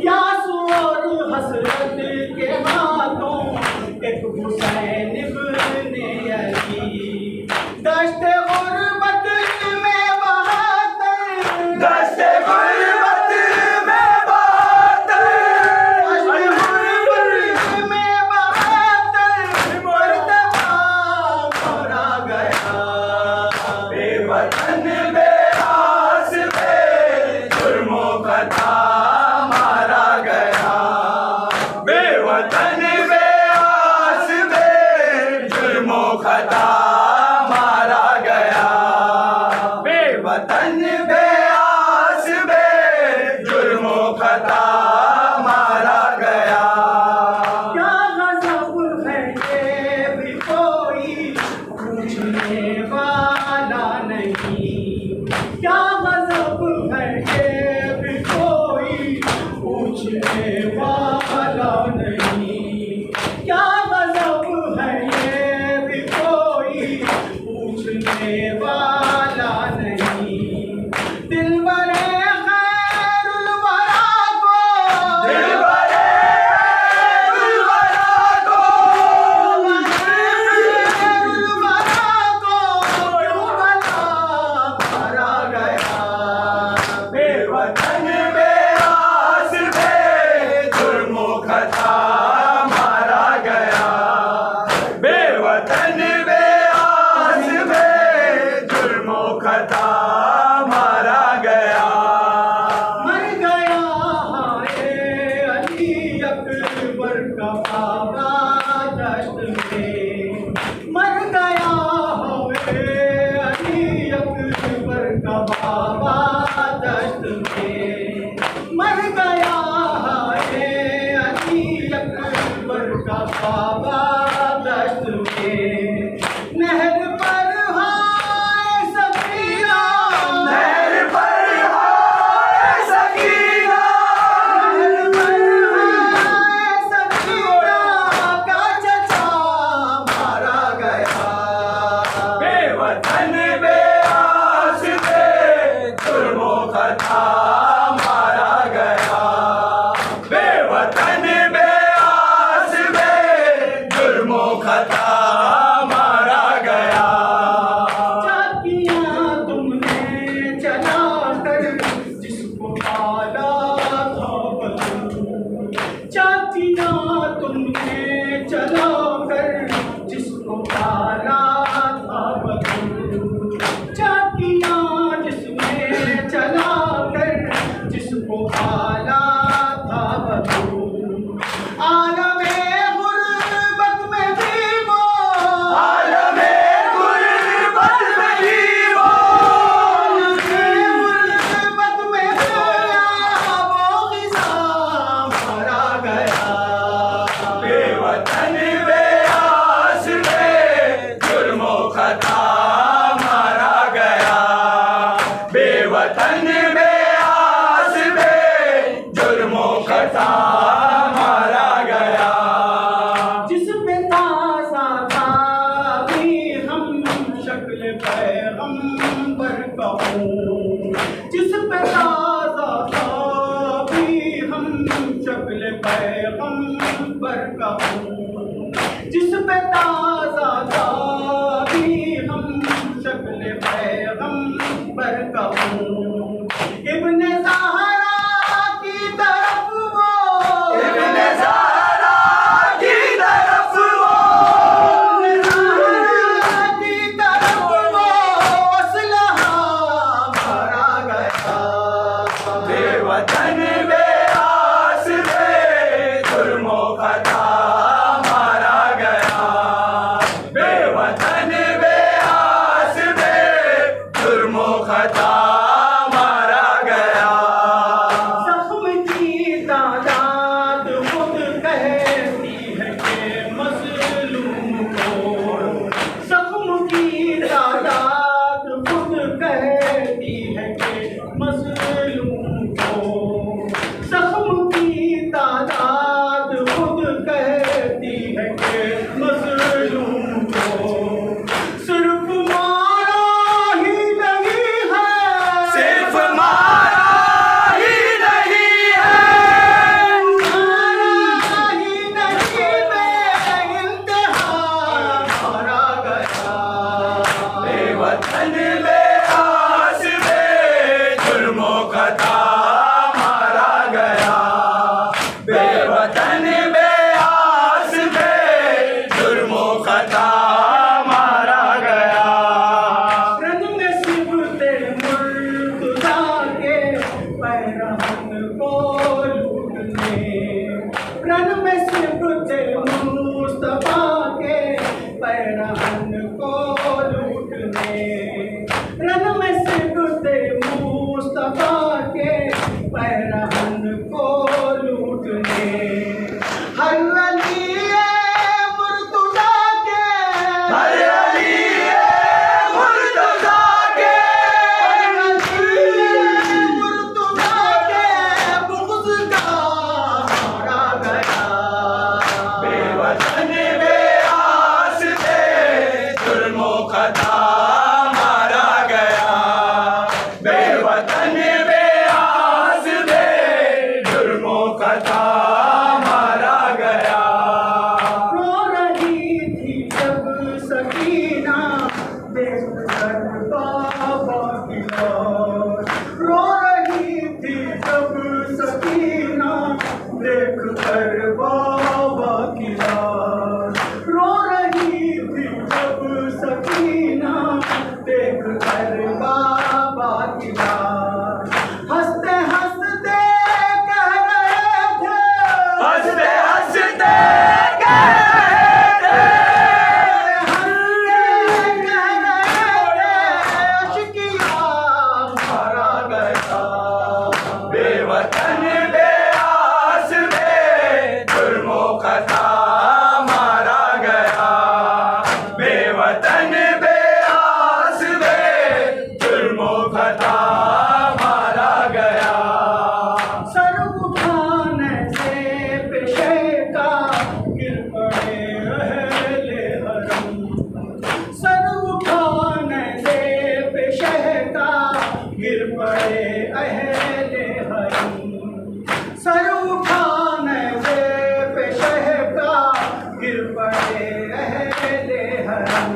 यासूर हसरत के हाथों एक हुसैन इब्ने अली। दश्ते गुर्बत में बहादुर, दश्ते गुर्बत में बहादुर, दश्ते गुर्बत में बहादुर मर्तबा मारा गया। बेवतन बेआस बेजुर्मों खता मारा गया। बेवतन बेआस बेजुर्मों खता मारा गया। बेवतन बेआस बेजुर्मों खता मारा गया। क्या गज़ब है ये भी कोई पूछने वाला नहीं। क्या गज़ब है ये भी कोई पूछने वाला नहीं। क्या गज़ब है ये भी कोई पूछने वाला नहीं। दिलबरे खैरुल वरा को, दिलबरे खैरुल वरा को, खैरुल वरा को क्यों भला मारा गया। बेवतन बेआस बेजुर्मों खता मारा गया। बेवतन बेआस बेजुर्मों खता मारा गया। मर गया हाय अली अकबर का बाबा दश्त में। मर गया हाय अली अकबर का बाबा दश्त में। मर गया हाय अली अकबर का बाबा दश्त में। नहर पर हाय सफीना, नहर पर हाय सकीना, नहर पर हाय सफीना का चचा मारा गया। बेवतन बेआस बेजुर्मों खता मारा गया। बेवतन बेआस बेजुर्मों खता मारा गया। चाकियां तुमने चला कर जिसको पाला था बदू। चाकियां तुमने चला कर जिसको पाला था बदू। चाकियां जिसने चला कर जिसको पाला था बदू। आलमे गुर्बत में भी वो, आलमे गुर्बत में भी वो, गुर्बत में खोया वो ग़िज़ा मारा गया। बेवतन बेआस बेजुर्मों खता मारा गया। बेवतन बेआस बेजुर्मों खता मारा गया। जिस पे ताज़ा था भी हम शक्ल पैगंबर का हूँ। जिस पे ताज़ा था भी हम शक्ल पैगंबर का हूँ। जिस पे ताज़ा था भी हम शक्ल पैगंबर का हूँ। इब्ने ज़हरा की तरफ वो, इब्ने ज़हरा की तरफ वो, की तरफ वो असलहा मारा गया। बेवतन बेआस बेजुर्मों खता मारा गया। बेवतन बेआस बेजुर्मों खता मारा गया। ज़ख्म की तादाद खुद कहती है कि मज़लूम को। ज़ख्म की तादाद खुद कहती है कि मज़लूम को। ज़ख्म की तादाद खुद कहती है कि मज़लूम को। सिर्फ मारा ही नहीं है, सिर्फ मारा ही नहीं है, मारा ही नहीं, अहले हरम।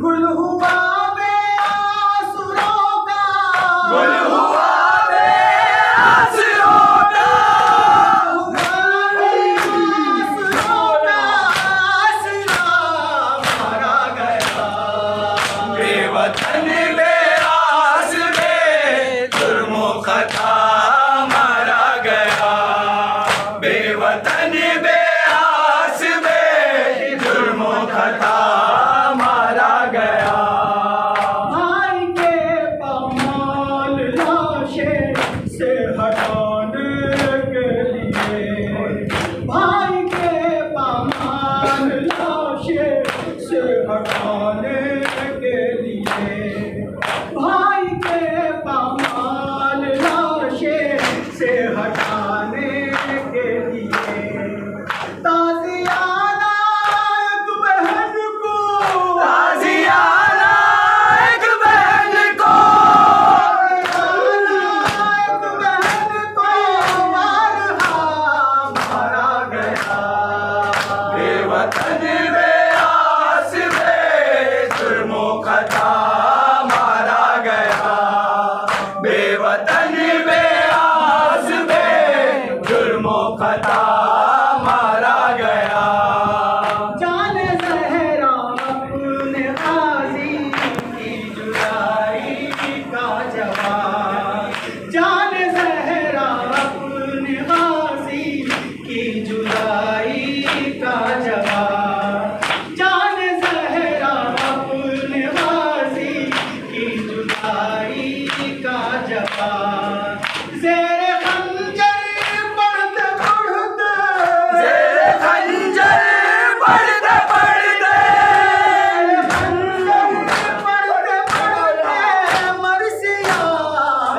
गुल हुआ बेआसुरों का, गुल हुआ बेआसुरों का, मारा गया। बेवतन बेआस बे जुर्मो खता मारा गया। बेवतन बेआस बे जुर्मो खता मारा गया। भाई के पामाल लाशें से हटाने के लिए, भाई के पामाल लाशें से हटाने के लिए, भाई के पामाल लाशें से हटाने के लिए। ताज़ियाना एक बहन को, ताज़ियाना एक बहन को, एक बहन को मारा गया। बेवतन बेआस बे जुर्मो खता मारा गया। बेवतन बेआस बे जुर्मो खता मारा गया। जाने ज़हरा अपने गाज़ी की जुदाई का जवाब, जाने ज़हरा अपने गाज़ी की जुदाई का जवाब, जाने ज़हरा अपने गाज़ी की जुदाई का जवाब। ज़ेरे खंजर पढ़ते पढ़ते, ज़ेरे खंजर पढ़ते पढ़ते, पढ़ते पढ़ते मरसिया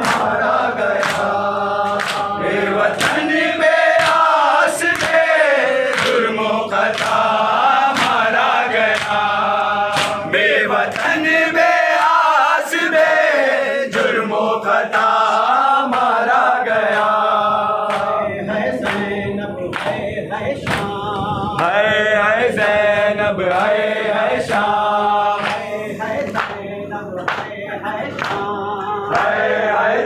मारा गया। बेवतन बेआस बे जुर्मो खता मारा गया। बेवतन बेआस बे जुर्मो खता मारा गया। है ज़ैनब है शाम, है ज़ैनब है शाम, है ज़ैनब है शाम, है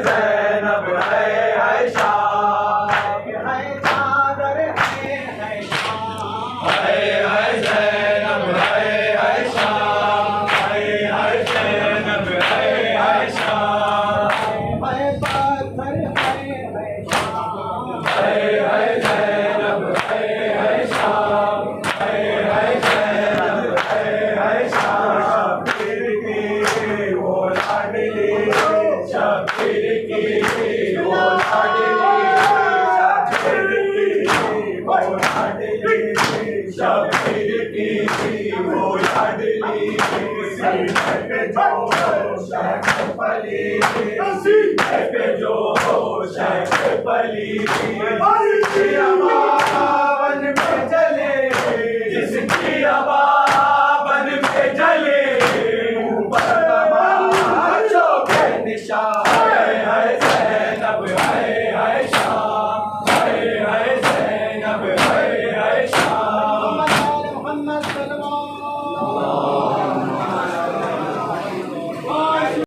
ज़ैनब है शाम, है चादर है शाम, है ज़ैनब है शाम, है ज़ैनब है शाम, है पत्थर है शाम, है ज़ैनब है शाम, है ज़ैनब है शाम। शब्बीर की वो लाडली, शब्बीर की वो लाडली, शब्बीर की वो लाडली, शब्बीर की वो लाडली। सीने पे जो शहपली, सीने पे जो शहपली, जिसकी आवाज़ में चले, जिसकी आवाज़